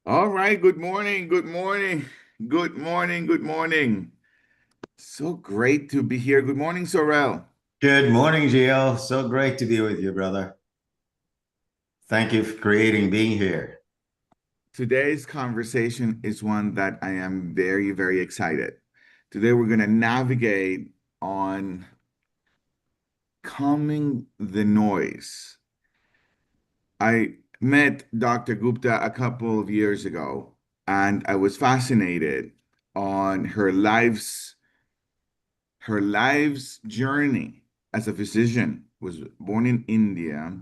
All right. Good morning. Good morning. Good morning. Good morning. So great to be here. Good morning, Sorel. Good morning, Gio. So great to be with you, brother. Thank you for creating being here. Today's conversation is one that I am very, very excited. Today, we're going to navigate on calming the noise. I met Dr. Gupta a couple of years ago, and I was fascinated on her life's journey as a physician. Was born in India,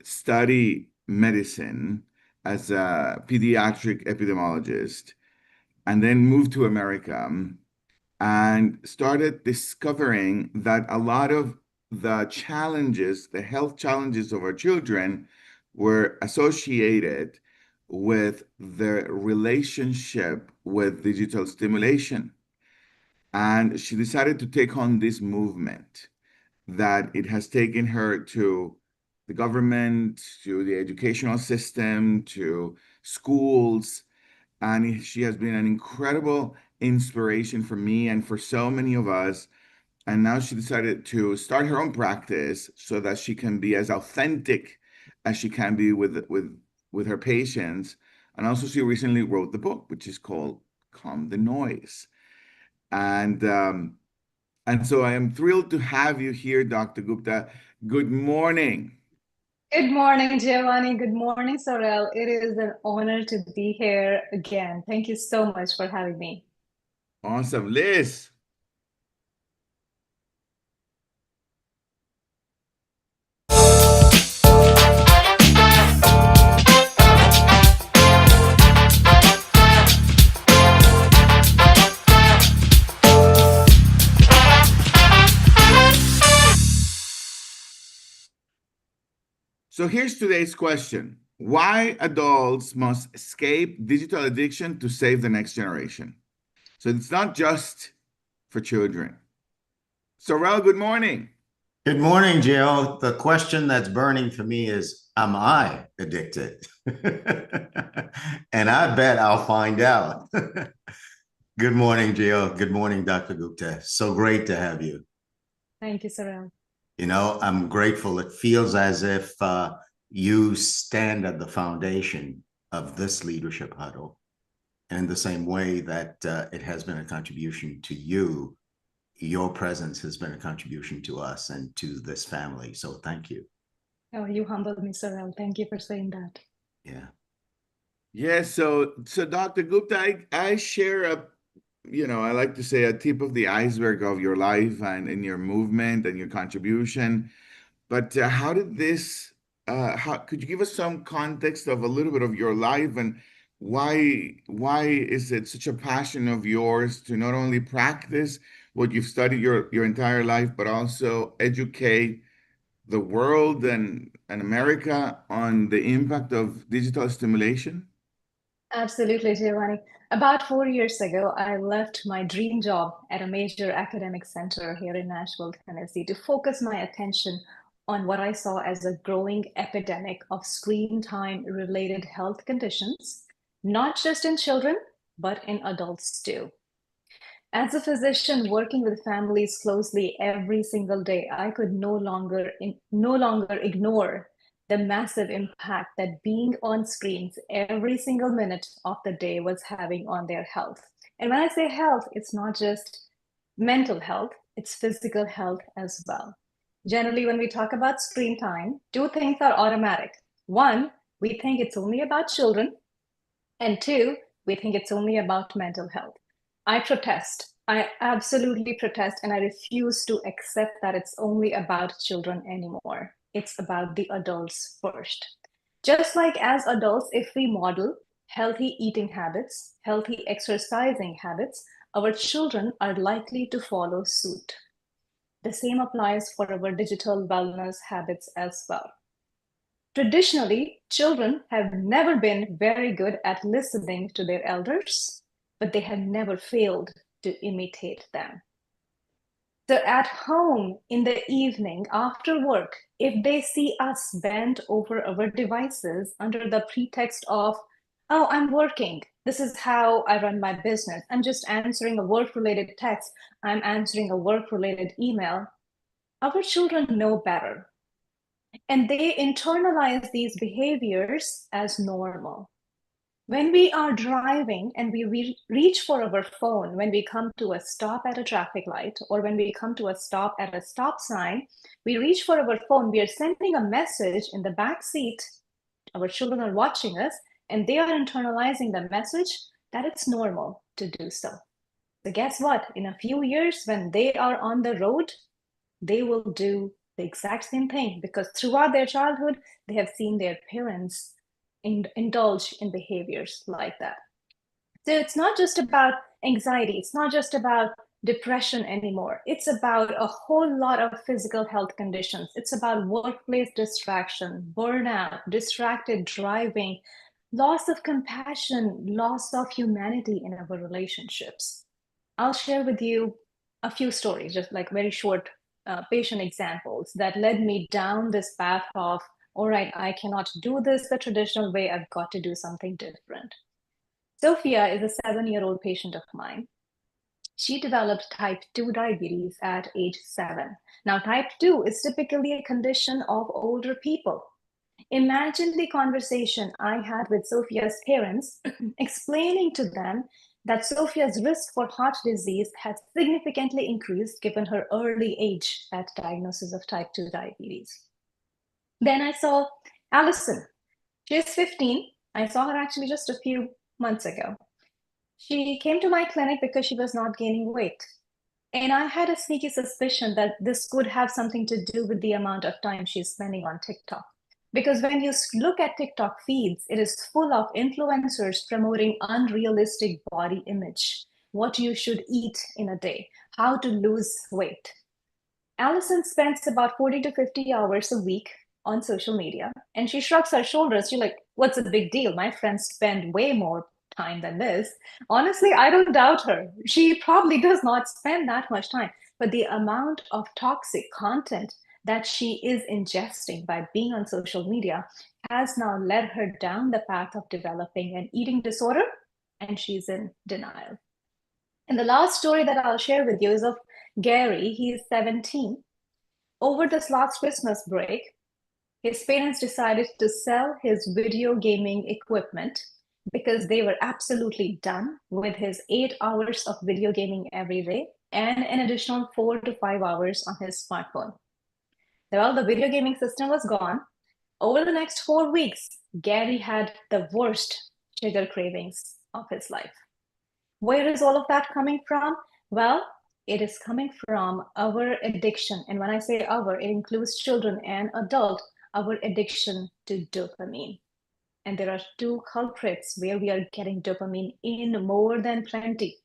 studied medicine as a pediatric epidemiologist, and then moved to America and started discovering that a lot of the challenges, the health challenges of our children, were associated with the relationship with digital stimulation. And she decided to take on this movement that it has taken her to the government, to the educational system, to schools. And she has been an incredible inspiration for me and for so many of us. And now she decided to start her own practice so that she can be as authentic as she can be with her patients. And also, she recently wrote the book, which is called Calm the Noise. And so I am thrilled to have you here, Dr. Gupta. Good morning. Good morning, Giovanni. Good morning, Sorel. It is an honor to be here again. Thank you so much for having me. Awesome. Liz. So here's today's question. Why adults must escape digital addiction to save the next generation? So it's not just for children. Sorrel, good morning. Good morning, Gio. The question that's burning for me is, am I addicted? And I bet I'll find out. Good morning, Gio. Good morning, Dr. Gupta. So great to have you. Thank you, Sorel. I'm grateful. It feels as if you stand at the foundation of this leadership huddle. And in the same way that it has been a contribution to you, your presence has been a contribution to us and to this family. So thank you. Oh, you humbled me, Sorel. Thank you for saying that. Yeah. Yes, so Dr. Gupta, I share I like to say a tip of the iceberg of your life and your movement and your contribution. But how did this, how could you give us some context of a little bit of your life and why is it such a passion of yours to not only practice what you've studied your entire life, but also educate the world and America on the impact of digital stimulation? Absolutely, Giovanni. About 4 years ago, I left my dream job at a major academic center here in Nashville, Tennessee, to focus my attention on what I saw as a growing epidemic of screen time related health conditions, not just in children, but in adults too. As a physician working with families closely every single day, I could no longer ignore the massive impact that being on screens every single minute of the day was having on their health. And when I say health, it's not just mental health, it's physical health as well. Generally, when we talk about screen time, two things are automatic. One, we think it's only about children, and two, we think it's only about mental health. I protest. I absolutely protest, and I refuse to accept that it's only about children anymore. It's about the adults first. Just like as adults, if we model healthy eating habits, healthy exercising habits, our children are likely to follow suit. The same applies for our digital wellness habits as well. Traditionally, children have never been very good at listening to their elders, but they have never failed to imitate them. So at home in the evening after work, if they see us bent over our devices under the pretext of Oh, I'm working. This is how I run my business. I'm just answering a work-related text. I'm answering a work-related email. Our children know better, and they internalize these behaviors as normal. When we are driving and we reach for our phone, when we come to a stop at a traffic light, or when we come to a stop at a stop sign, we reach for our phone, we are sending a message in the back seat. Our children are watching us, and they are internalizing the message that it's normal to do so. So guess what? In a few years, when they are on the road, they will do the exact same thing, because throughout their childhood, they have seen their parents indulge in behaviors like that. So it's not just about anxiety, it's not just about depression anymore. It's about a whole lot of physical health conditions. It's about workplace distraction, burnout, distracted driving, loss of compassion, loss of humanity in our relationships. I'll share with you a few stories, just like very short patient examples that led me down this path of, all right, I cannot do this the traditional way, I've got to do something different. Sophia is a 7-year-old patient of mine. She developed type 2 diabetes at age 7. Now, type 2 is typically a condition of older people. Imagine the conversation I had with Sophia's parents, explaining to them that Sophia's risk for heart disease had significantly increased given her early age at diagnosis of type 2 diabetes. Then I saw Allison. She's 15. I saw her actually just a few months ago. She came to my clinic because she was not gaining weight. And I had a sneaky suspicion that this could have something to do with the amount of time she's spending on TikTok. Because when you look at TikTok feeds, it is full of influencers promoting unrealistic body image, what you should eat in a day, how to lose weight. Allison spends about 40 to 50 hours a week on social media, and she shrugs her shoulders. She's like, what's the big deal? My friends spend way more time than this. Honestly, I don't doubt her. She probably does not spend that much time, but the amount of toxic content that she is ingesting by being on social media has now led her down the path of developing an eating disorder, and she's in denial. And the last story that I'll share with you is of Gary. He's 17. Over this last Christmas break, his parents decided to sell his video gaming equipment because they were absolutely done with his 8 hours of video gaming every day and an additional 4 to 5 hours on his smartphone. Well, the video gaming system was gone. Over the next 4 weeks, Gary had the worst sugar cravings of his life. Where is all of that coming from? Well, it is coming from our addiction. And when I say our, it includes children and adults, our addiction to dopamine. And there are two culprits where we are getting dopamine in more than plenty.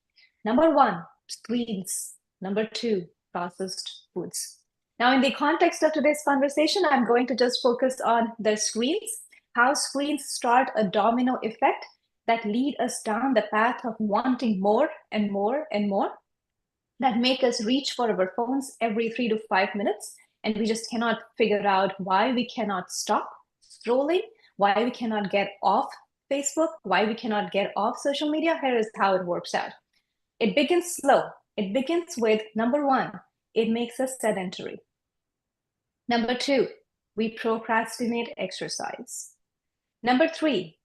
Number one, screens. Number two, processed foods. Now, in the context of today's conversation, I'm going to just focus on the screens, how screens start a domino effect that lead us down the path of wanting more and more and more, that make us reach for our phones every 3 to 5 minutes, and we just cannot figure out why we cannot stop scrolling, why we cannot get off Facebook, why we cannot get off social media. Here is how it works out. It begins slow. It begins with, number one, it makes us sedentary. Number two, we procrastinate exercise. Number three,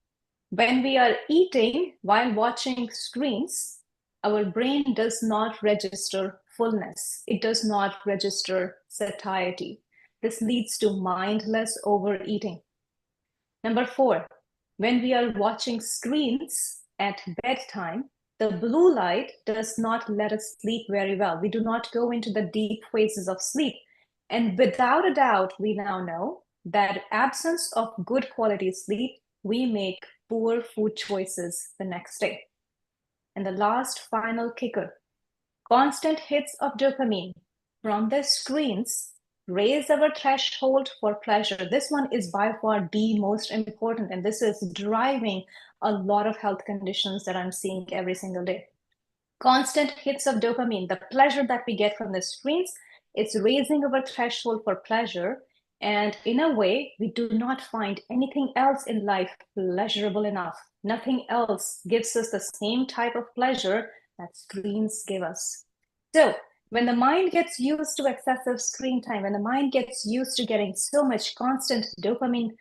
when we are eating while watching screens, our brain does not register fullness. It does not register satiety. This leads to mindless overeating. Number four, when we are watching screens at bedtime, the blue light does not let us sleep very well. We do not go into the deep phases of sleep. And without a doubt, we now know that absence of good quality sleep, we make poor food choices the next day. And the last final kicker, constant hits of dopamine from the screens raise our threshold for pleasure. This one is by far the most important, and this is driving a lot of health conditions that I'm seeing every single day. Constant hits of dopamine, the pleasure that we get from the screens, it's raising our threshold for pleasure. And in a way, we do not find anything else in life pleasurable enough Nothing else gives us the same type of pleasure that screens give us. So when the mind gets used to excessive screen time, when the mind gets used to getting so much constant dopamine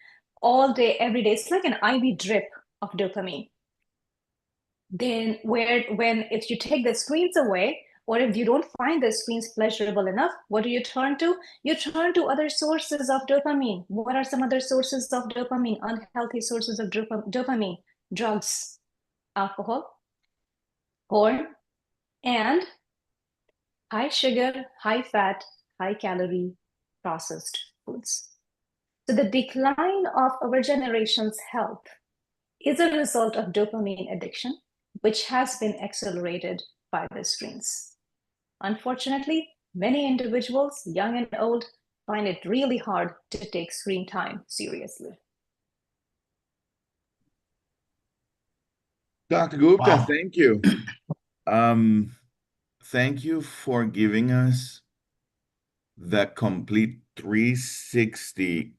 all day, every day, it's like an IV drip of dopamine. Then when if you take the screens away, or if you don't find the screens pleasurable enough, what do you turn to? You turn to other sources of dopamine. What are some other sources of dopamine? Unhealthy sources of dopamine: drugs, alcohol, porn, and high sugar, high fat, high calorie processed foods. So the decline of our generation's health is a result of dopamine addiction, which has been accelerated by the screens. Unfortunately, many individuals, young and old, find it really hard to take screen time seriously. Dr. Gupta, Wow. thank you. Thank you for giving us the complete 360.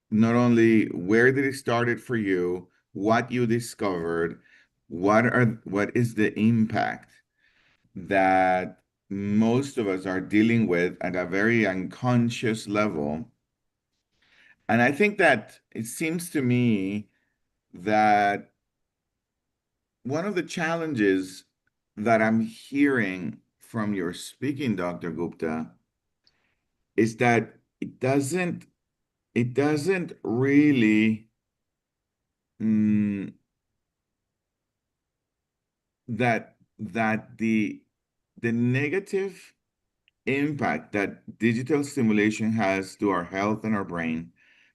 Not only where did it started for you, what you discovered, what is the impact that most of us are dealing with at a very unconscious level. And I think that it seems to me that one of the challenges that I'm hearing from your speaking, Dr. Gupta, is that it doesn't really mm, that the negative impact that digital stimulation has to our health and our brain,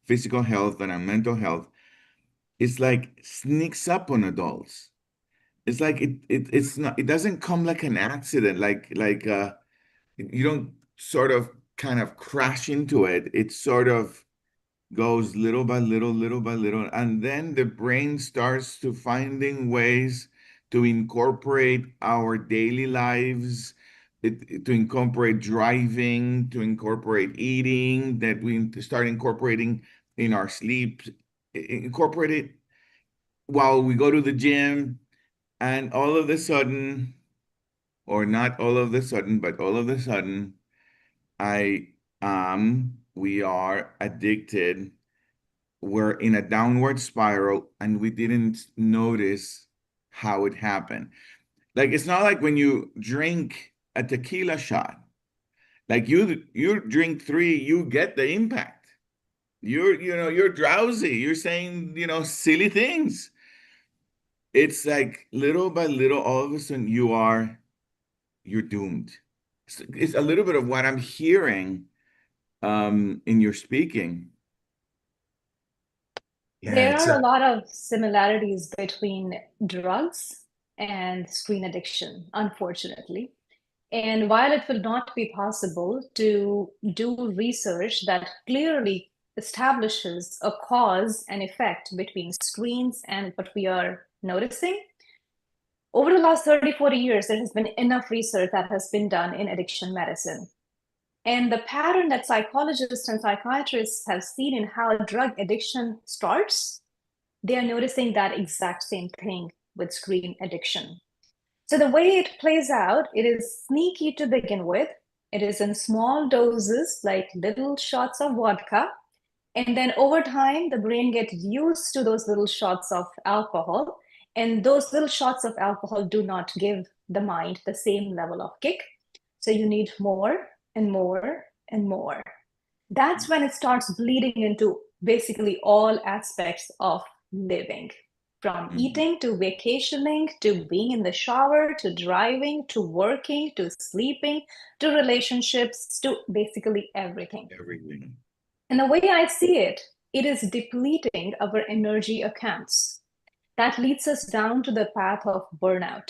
physical health and our mental health, is like sneaks up on adults. It's like it's not, it doesn't come like an accident, like you don't sort of kind of crash into it. It sort of goes little by little, little by little, and then the brain starts to finding ways to incorporate our daily lives, to incorporate driving, to incorporate eating, that we start incorporating in our sleep, incorporate it while we go to the gym, and all of a sudden, or not all of a sudden, but all of a sudden, I we are addicted. We're in a downward spiral and we didn't notice how it happened. Like it's not like when you drink a tequila shot. Like you drink three, you get the impact. You're drowsy. You're saying, silly things. It's like little by little, all of a sudden you're doomed. It's a little bit of what I'm hearing in your speaking. Yeah, There it's are a a lot of similarities between drugs and screen addiction, unfortunately. And while it will not be possible to do research that clearly establishes a cause and effect between screens and what we are noticing, over the last 30, 40 years, there has been enough research that has been done in addiction medicine. And the pattern that psychologists and psychiatrists have seen in how drug addiction starts, they are noticing that exact same thing with screen addiction. So the way it plays out, it is sneaky to begin with. It is in small doses, like little shots of vodka. And then over time, the brain gets used to those little shots of alcohol. And those little shots of alcohol do not give the mind the same level of kick. So you need more and more and more. That's when it starts bleeding into basically all aspects of living, from Mhm. eating to vacationing to being in the shower to driving to working to sleeping to relationships to basically everything. Everything. And the way I see it, it is depleting our energy accounts. That leads us down to the path of burnout,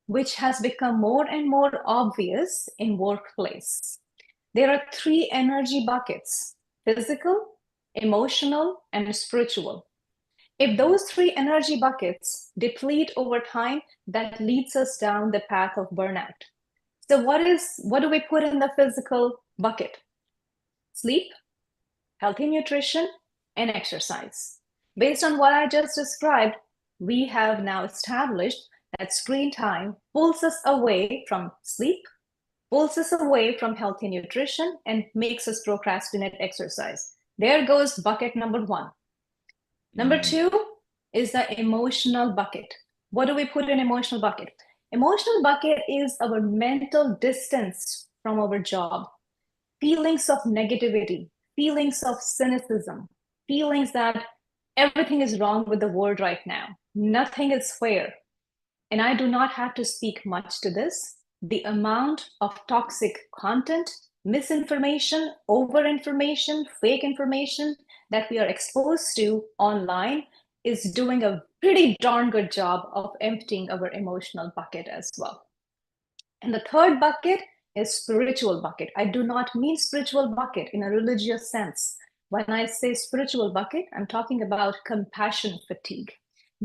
which has become more and more obvious in workplace. There are three energy buckets: physical, emotional, and spiritual. If those three energy buckets deplete over time, that leads us down the path of burnout. So what do we put in the physical bucket? Sleep, healthy nutrition, and exercise. Based on what I just described, we have now established that screen time pulls us away from sleep, pulls us away from healthy nutrition, and makes us procrastinate exercise. There goes bucket number one. Number two is the emotional bucket. What do we put in emotional bucket? Emotional bucket is our mental distance from our job, feelings of negativity, feelings of cynicism, feelings that everything is wrong with the world right now. Nothing is fair. And I do not have to speak much to this. The amount of toxic content, misinformation, overinformation, fake information that we are exposed to online is doing a pretty darn good job of emptying our emotional bucket as well. And the third bucket is spiritual bucket. I do not mean spiritual bucket in a religious sense. When I say spiritual bucket, I'm talking about compassion fatigue,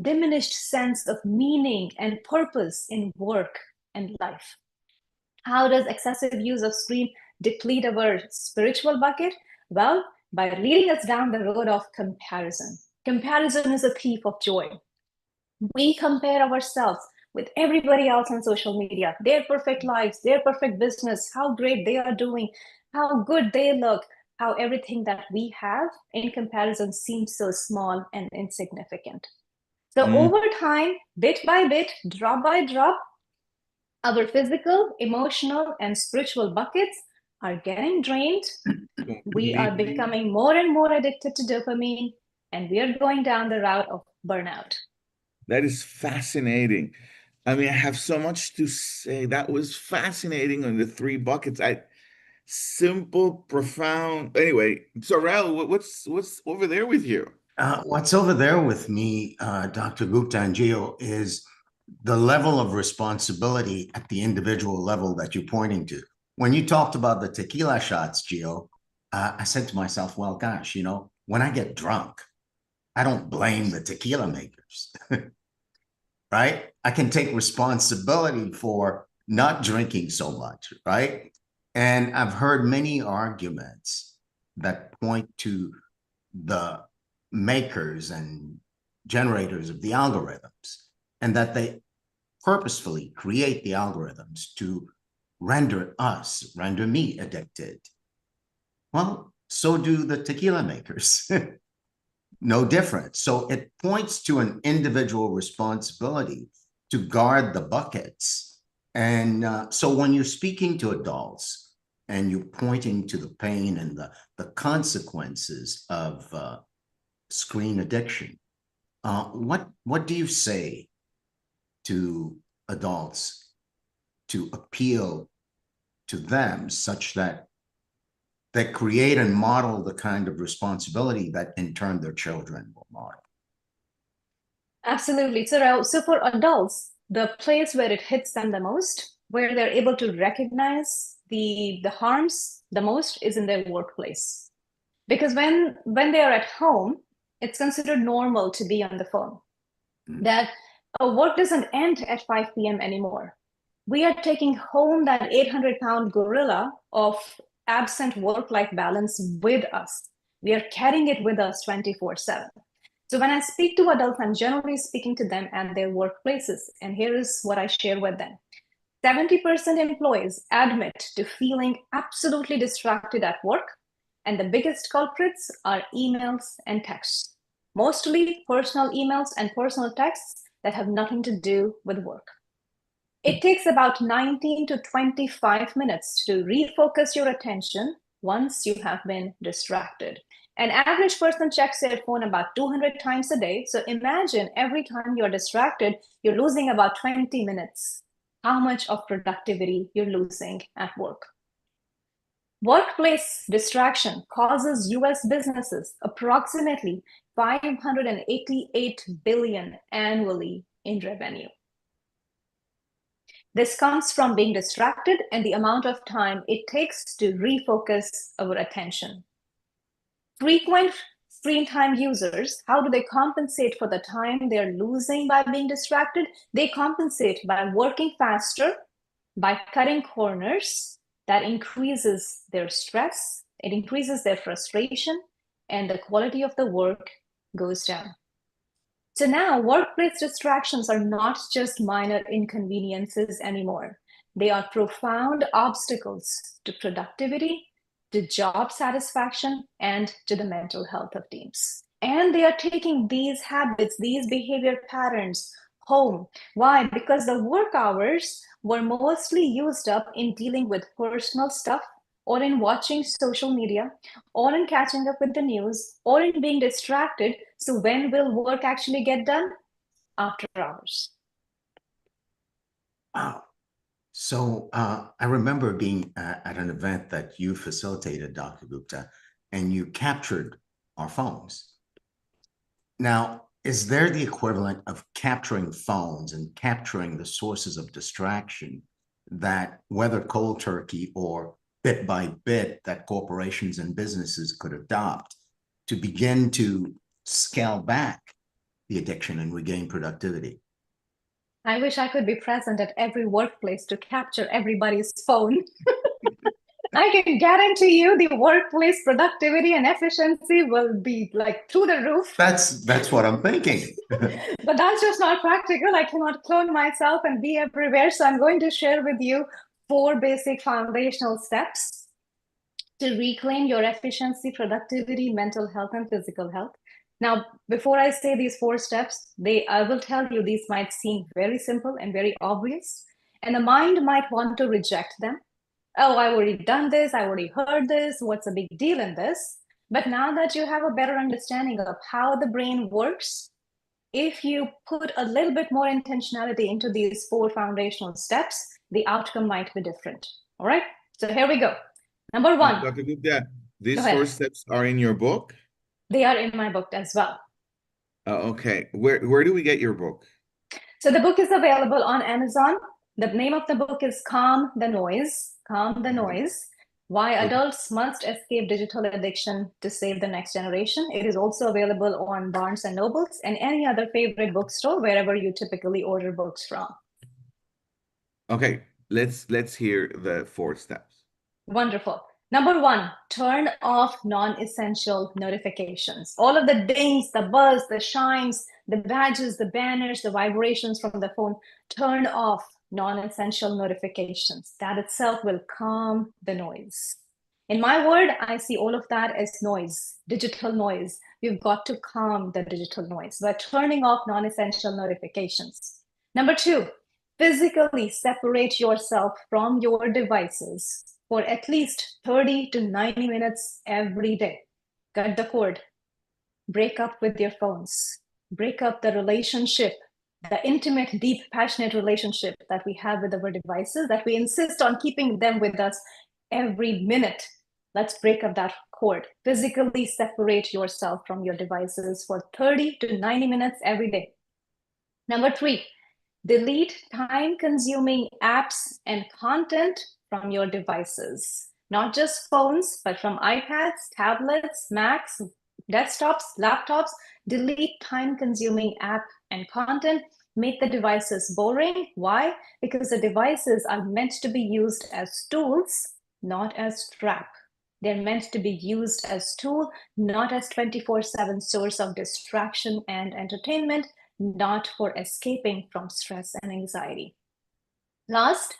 diminished sense of meaning and purpose in work and life. How does excessive use of screen deplete our spiritual bucket? Well, by leading us down the road of comparison. Comparison is a thief of joy. We compare ourselves with everybody else on social media, their perfect lives, their perfect business, how great they are doing, how good they look, how everything that we have in comparison seems so small and insignificant. So over time, bit by bit, drop by drop, our physical, emotional, and spiritual buckets are getting drained. We are becoming more and more addicted to dopamine, and we are going down the route of burnout. That is fascinating. I mean, I have so much to say. That was fascinating on the three buckets. Simple, profound. Anyway, Sorrel, what's over there with you? What's over there with me, Dr. Gupta and Gio, is the level of responsibility at the individual level that you're pointing to. When you talked about the tequila shots, Gio, I said to myself, well, gosh, you know, when I get drunk, I don't blame the tequila makers, right? I can take responsibility for not drinking so much, right? And I've heard many arguments that point to the makers and generators of the algorithms, and that they purposefully create the algorithms to render me addicted. Well, so do the tequila makers. No different. So it points to an individual responsibility to guard the buckets. And so when you're speaking to adults and you're pointing to the pain and the consequences of screen addiction, what do you say to adults to appeal to them such that they create and model the kind of responsibility that in turn their children will model? Absolutely. So for adults, the place where it hits them the most, where they're able to recognize the harms the most, is in their workplace. Because when they are at home, it's considered normal to be on the phone. That work doesn't end at 5 p.m. anymore. We are taking home that 800-pound gorilla of absent work-life balance with us. We are carrying it with us 24/7. So when I speak to adults, I'm generally speaking to them at their workplaces. And here is what I share with them. 70% employees admit to feeling absolutely distracted at work. And the biggest culprits are emails and texts, mostly personal emails and personal texts that have nothing to do with work. It takes about 19 to 25 minutes to refocus your attention once you have been distracted. An average person checks their phone about 200 times a day. So imagine every time you're distracted, you're losing about 20 minutes. How much of productivity you're losing at work. Workplace distraction causes US businesses approximately $588 billion annually in revenue. This comes from being distracted and the amount of time it takes to refocus our attention. Frequent screen time users, how do they compensate for the time they're losing by being distracted? They compensate by working faster, by cutting corners. That increases their stress, it increases their frustration, and the quality of the work goes down. So now workplace distractions are not just minor inconveniences anymore. They are profound obstacles to productivity, to job satisfaction, and to the mental health of teams. And they are taking these habits, these behavior patterns home. Why? Because the work hours were mostly used up in dealing with personal stuff, or in watching social media, or in catching up with the news, or in being distracted. So when will work actually get done? After hours. Wow. So I remember being at an event that you facilitated, Dr. Gupta, and you captured our phones. Now, is there the equivalent of capturing phones and capturing the sources of distraction that, whether cold turkey or bit by bit, that corporations and businesses could adopt to begin to scale back the addiction and regain productivity? I wish I could be present at every workplace to capture everybody's phone. I can guarantee you the workplace productivity and efficiency will be like through the roof. That's what I'm thinking. But that's just not practical. I cannot clone myself and be everywhere. So I'm going to share with you 4 basic foundational steps to reclaim your efficiency, productivity, mental health, and physical health. Now, before I say these 4 steps, I will tell you these might seem very simple and very obvious, and the mind might want to reject them. Oh, I've already done this, I already heard this, what's the big deal in this? But now that you have a better understanding of how the brain works, if you put a little bit more intentionality into these 4 foundational steps, the outcome might be different. All right, so here we go. Number 1. Dr. Gupta, Go these ahead. 4 steps are in your book? They are in my book as well. Okay. Where do we get your book? So the book is available on Amazon. The name of the book is Calm the Noise. Calm the Noise. Why Adults Must Escape Digital Addiction to Save the Next Generation. It is also available on Barnes and Nobles and any other favorite bookstore, wherever you typically order books from. Okay, let's hear the 4 steps. Wonderful. Number 1, turn off non-essential notifications. All of the dings, the buzz, the shines, the badges, the banners, the vibrations from the phone, turn off non-essential notifications. That itself will calm the noise. In my word, I see all of that as noise, digital noise. You've got to calm the digital noise by turning off non-essential notifications. Number 2, physically separate yourself from your devices for at least 30 to 90 minutes every day. Cut the cord. Break up with your phones. Break up the relationship, the intimate, deep, passionate relationship that we have with our devices, that we insist on keeping them with us every minute. Let's break up that cord. Physically separate yourself from your devices for 30 to 90 minutes every day. Number 3, delete time-consuming apps and content from your devices. Not just phones, but from iPads, tablets, Macs, desktops, laptops. Delete time-consuming app and content. Make the devices boring. Why? Because the devices are meant to be used as tools, not as trap. They're meant to be used as tool, not as 24/7 source of distraction and entertainment, not for escaping from stress and anxiety. Last,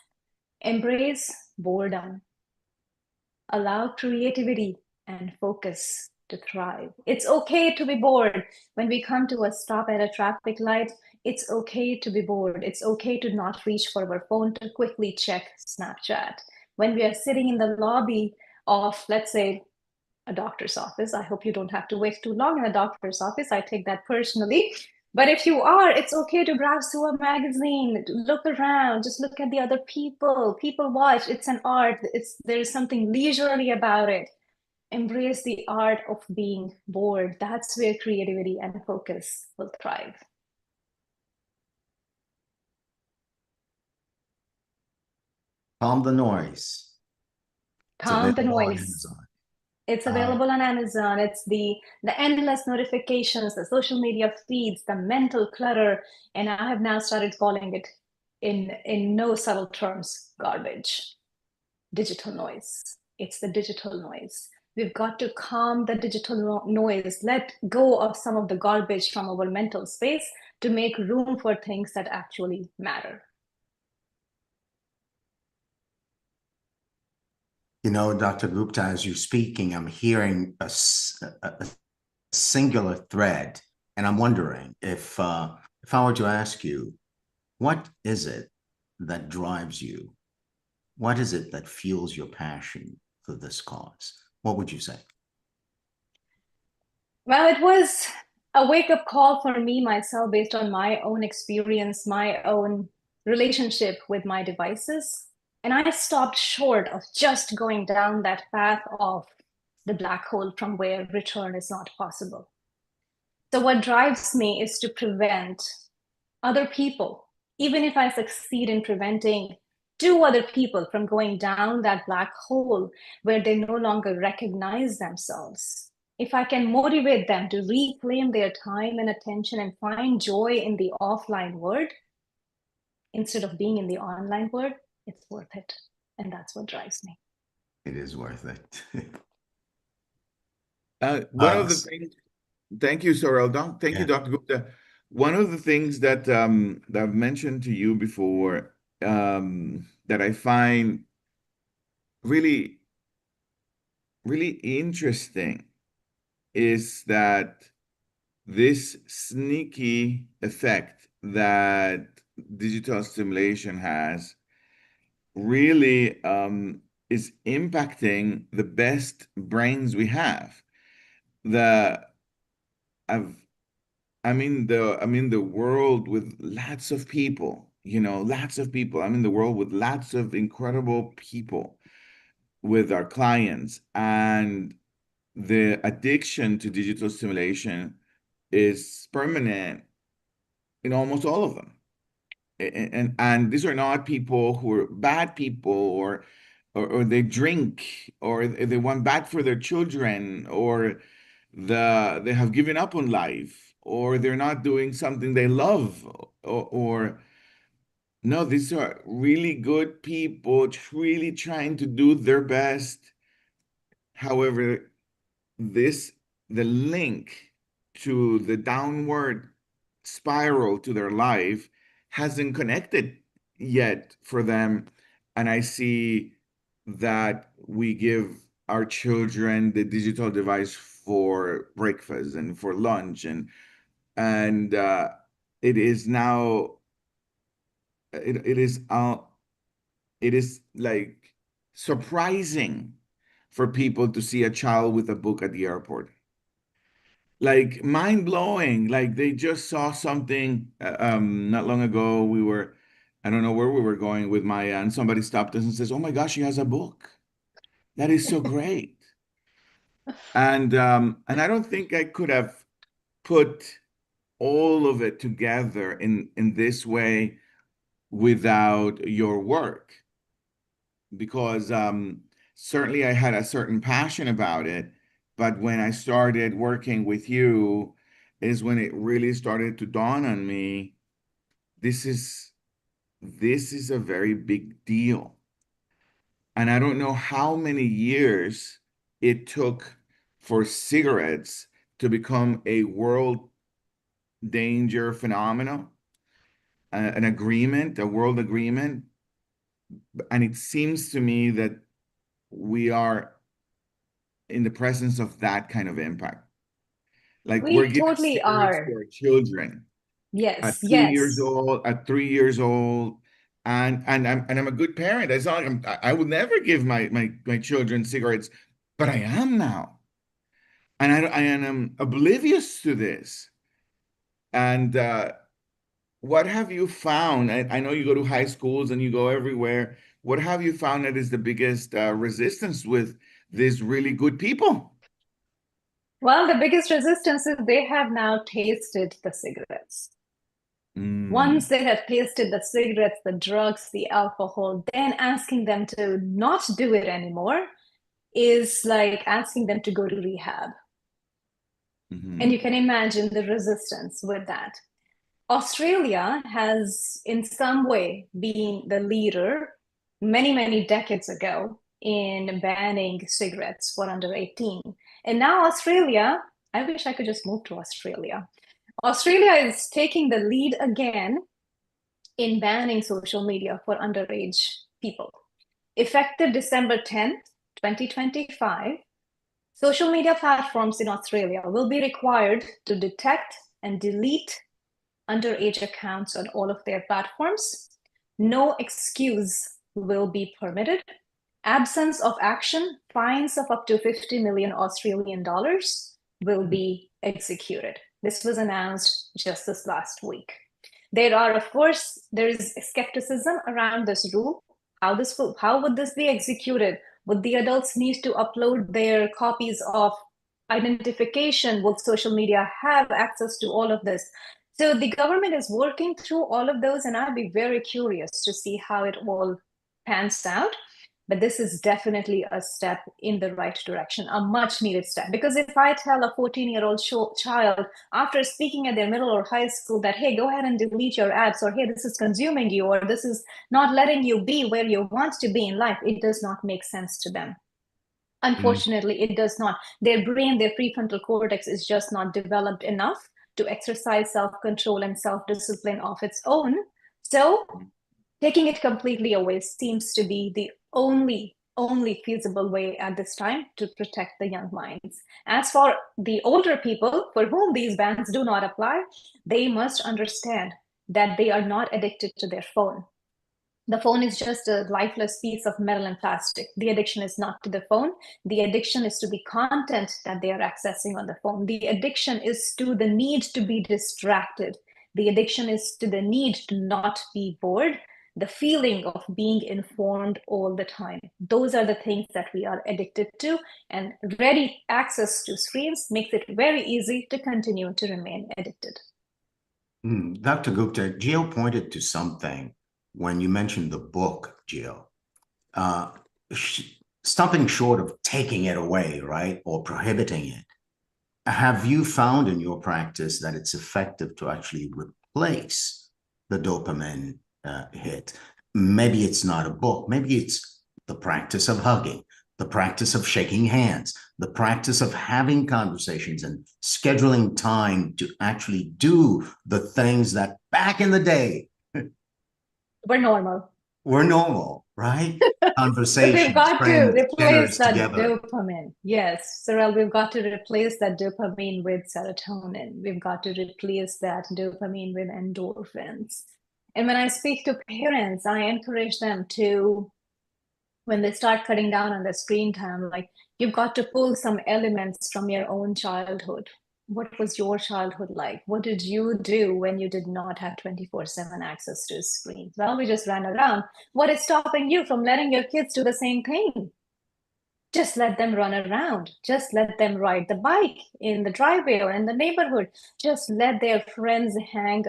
embrace boredom. Allow creativity and focus to thrive. It's okay to be bored. When we come to a stop at a traffic light, it's okay to be bored. It's okay to not reach for our phone to quickly check Snapchat. When we are sitting in the lobby of, let's say, a doctor's office, I hope you don't have to wait too long in a doctor's office. I take that personally. But if you are, it's okay to browse through a magazine, look around, just look at the other people. People watch. It's an art. There's something leisurely about it. Embrace the art of being bored. That's where creativity and focus will thrive. Calm the Noise. Calm the noise. Amazon. It's available on Amazon. It's the endless notifications, the social media feeds, the mental clutter, and I have now started calling it, in no subtle terms, garbage. Digital noise. It's the digital noise. We've got to calm the digital noise, let go of some of the garbage from our mental space to make room for things that actually matter. You know, Dr. Gupta, as you're speaking, I'm hearing a singular thread, and I'm wondering if I were to ask you, what is it that drives you? What is it that fuels your passion for this cause? What would you say? Well, it was a wake-up call for me myself based on my own experience, my own relationship with my devices. And I stopped short of just going down that path of the black hole from where return is not possible. So what drives me is to prevent other people, even if I succeed in preventing two other people from going down that black hole where they no longer recognize themselves. If I can motivate them to reclaim their time and attention and find joy in the offline world instead of being in the online world, it's worth it. And that's what drives me. It is worth it. One of the things, thank you, Sorel. Thank you, Yeah. Dr. Gupta. One of the things that I've mentioned to you before, that I find really, really interesting is that this sneaky effect that digital stimulation has really is impacting the best brains we have. The I've I'm in the world with lots of people, lots of people. I'm in the world with lots of incredible people with our clients, and the addiction to digital stimulation is permanent in almost all of them. And these are not people who are bad people, or they drink, or they want bad for their children, or they have given up on life, or they're not doing something they love, or no, these are really good people really trying to do their best. However, this the link to the downward spiral to their life hasn't connected yet for them. And I see that we give our children the digital device for breakfast and for lunch, and it is now it it is like surprising for people to see a child with a book at the airport, like mind blowing. Like they just saw something not long ago. I don't know where we were going with Maya, and somebody stopped us and says, "Oh my gosh, she has a book. That is so great." And I don't think I could have put all of it together in this way without your work, because certainly I had a certain passion about it, but when I started working with you is when it really started to dawn on me. This is this is a very big deal, and I don't know how many years it took for cigarettes to become a world danger phenomenon, an agreement, a world agreement. And it seems to me that we are in the presence of that kind of impact. Like we're We giving totally cigarettes to are. our children Yes, at 2 years yes. old, at 3 years old, and I'm a good parent. It's not like I would never give my children cigarettes, but I am now, and I'm oblivious to this. And what have you found? I know you go to high schools and you go everywhere. What have you found that is the biggest resistance with these really good people? Well, the biggest resistance is they have now tasted the cigarettes. Once Mm, they have tasted the cigarettes, the drugs, the alcohol, then asking them to not do it anymore is like asking them to go to rehab. And you mhm, can imagine the resistance with that. Australia has, in some way, been the leader many, many decades ago in banning cigarettes for under 18. And now Australia, I wish I could just move to Australia. Australia is taking the lead again in banning social media for underage people. Effective December 10th, 2025, social media platforms in Australia will be required to detect and delete underage accounts on all of their platforms. No excuse will be permitted. Absence of action, fines of up to 50 million Australian dollars will be executed. This was announced just this last week. There are, of course, there is skepticism around this rule. How would this be executed? Would the adults need to upload their copies of identification? Would social media have access to all of this? So the government is working through all of those, and I'd be very curious to see how it all pans out. But this is definitely a step in the right direction, a much needed step. Because if I tell a 14-year-old child after speaking at their middle or high school that, hey, go ahead and delete your apps, or hey, this is consuming you, or this is not letting you be where you want to be in life, it does not make sense to them. Unfortunately, it does not. Their brain, their prefrontal cortex is just not developed enough to exercise self-control and self-discipline of its own. So taking it completely away seems to be the only feasible way at this time to protect the young minds. As for the older people for whom these bans do not apply, they must understand that they are not addicted to their phone. The phone is just a lifeless piece of metal and plastic. The addiction is not to the phone. The addiction is to the content that they are accessing on the phone. The addiction is to the need to be distracted. The addiction is to the need to not be bored, the feeling of being informed all the time. Those are the things that we are addicted to, and ready access to screens makes it very easy to continue to remain addicted. Dr. Gupta, Gio pointed to something when you mentioned the book, Gio. Stopping short of taking it away, right, or prohibiting it, have you found in your practice that it's effective to actually replace the dopamine hit? Maybe it's not a book. Maybe it's the practice of hugging, the practice of shaking hands, the practice of having conversations and scheduling time to actually do the things that back in the day We're normal, right? But Conversations, we've got to friends, replace dinners that together. dopamine. Yes, Sorel, we've got to replace that dopamine with serotonin. We've got to replace that dopamine with endorphins. And when I speak to parents, I encourage them to, when they start cutting down on the screen time, like, you've got to pull some elements from your own childhood. What was your childhood like? What did you do when you did not have 24/7 access to screens? Well, we just ran around. What is stopping you from letting your kids do the same thing? Just let them run around. Just let them ride the bike in the driveway or in the neighborhood. Just let their friends hang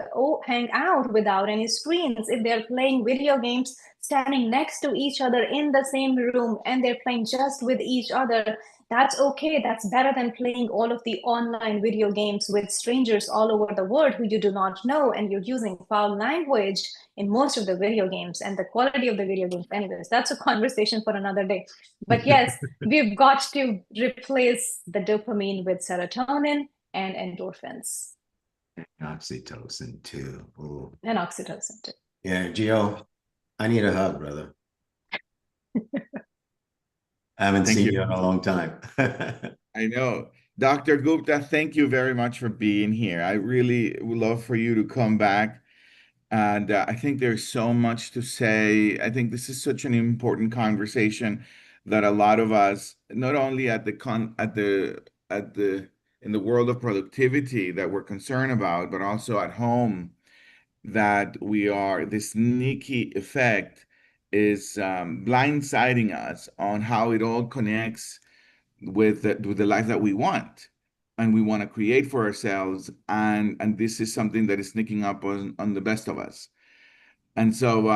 out without any screens. If they're playing video games, standing next to each other in the same room, and they're playing just with each other, that's okay. That's better than playing all of the online video games with strangers all over the world who you do not know, and you're using foul language in most of the video games, and the quality of the video games. Anyways, that's a conversation for another day. But yes, we've got to replace the dopamine with serotonin and endorphins. Oxytocin too. Ooh. And oxytocin too. Yeah, Gio, I need a hug, brother. I haven't seen you in a long time. I know. Dr. Gupta, thank you very much for being here. I really would love for you to come back. And I think there's so much to say. I think this is such an important conversation that a lot of us, not only at the in the world of productivity that we're concerned about, but also at home, that this sneaky effect is blindsiding us on how it all connects with the life that we want and we want to create for ourselves, and this is something that is sneaking up on the best of us. And so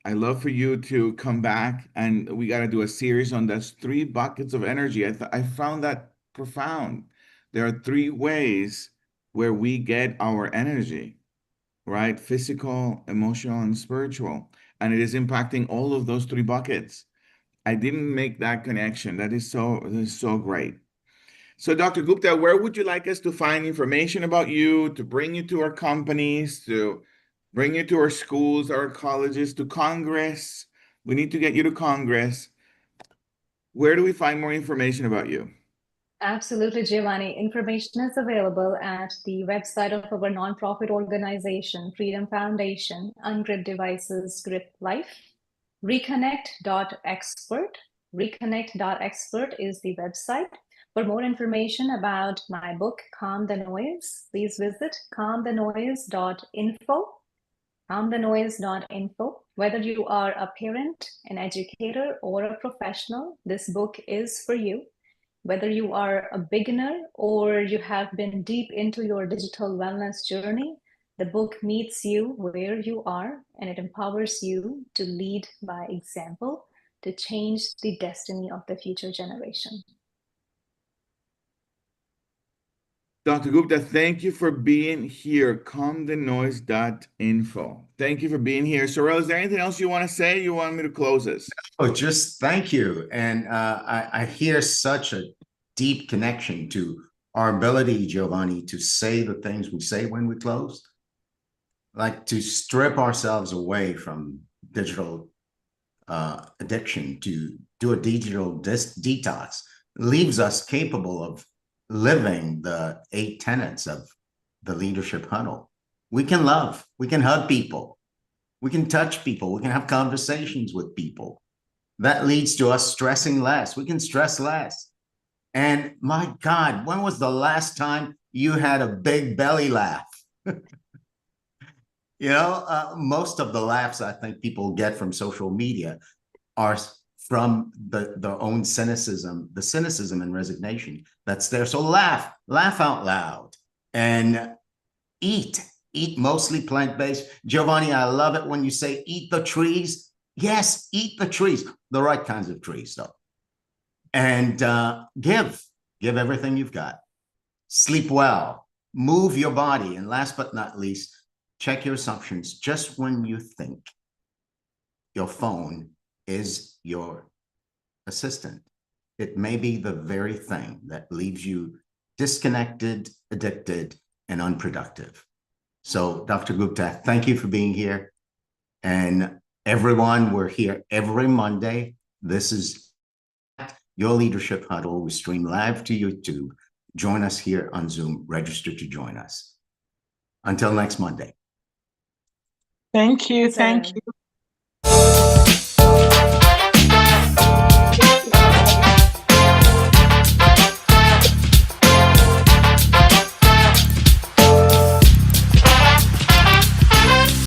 I love for you to come back, and we got to do a series on those three buckets of energy. I found that profound. There are three ways where we get our energy, right? Physical, emotional, and spiritual. And it is impacting all of those three buckets. I didn't make that connection. That is so great. So, Dr. Gupta, where would you like us to find information about you, to bring you to our companies, to bring you to our schools, our colleges, to Congress? We need to get you to Congress. Where do we find more information about you? Absolutely, Giovanni. Information is available at the website of our nonprofit organization, Phreedom Foundation, Ungrip Devices, Grip Life, reconnect.expert. Reconnect.expert is the website. For more information about my book, Calm the Noise, please visit calmthenoise.info. Calmthenoise.info. Whether you are a parent, an educator, or a professional, this book is for you. Whether you are a beginner or you have been deep into your digital wellness journey, the book meets you where you are, and it empowers you to lead by example to change the destiny of the future generation. Dr. Gupta, thank you for being here. Calmthenoise.info. Thank you for being here. Sorrel, is there anything else you want to say? You want me to close this? Oh, just thank you. And I hear such a deep connection to our ability, Giovanni, to say the things we say when we close, like to strip ourselves away from digital addiction, to do a digital detox, leaves us capable of living the 8 tenets of the Leadership Huddle. We can love, we can hug people, we can touch people, we can have conversations with people. That leads to us stressing less. We can stress less. And my God, when was the last time you had a big belly laugh? Most of the laughs I think people get from social media are from their own cynicism, the cynicism and resignation that's there. So laugh out loud, and eat mostly plant-based. Giovanni, I love it when you say eat the trees. Yes, eat the trees, the right kinds of trees, though. And give everything you've got. Sleep well, move your body. And last but not least, check your assumptions. Just when you think your phone is your assistant, it may be the very thing that leaves you disconnected, addicted, and unproductive. So, Dr. Gupta, thank you for being here. And everyone, we're here every Monday. This is your Leadership Huddle. We stream live to YouTube. Join us here on Zoom. Register to join us. Until next Monday. Thank you. Thank you.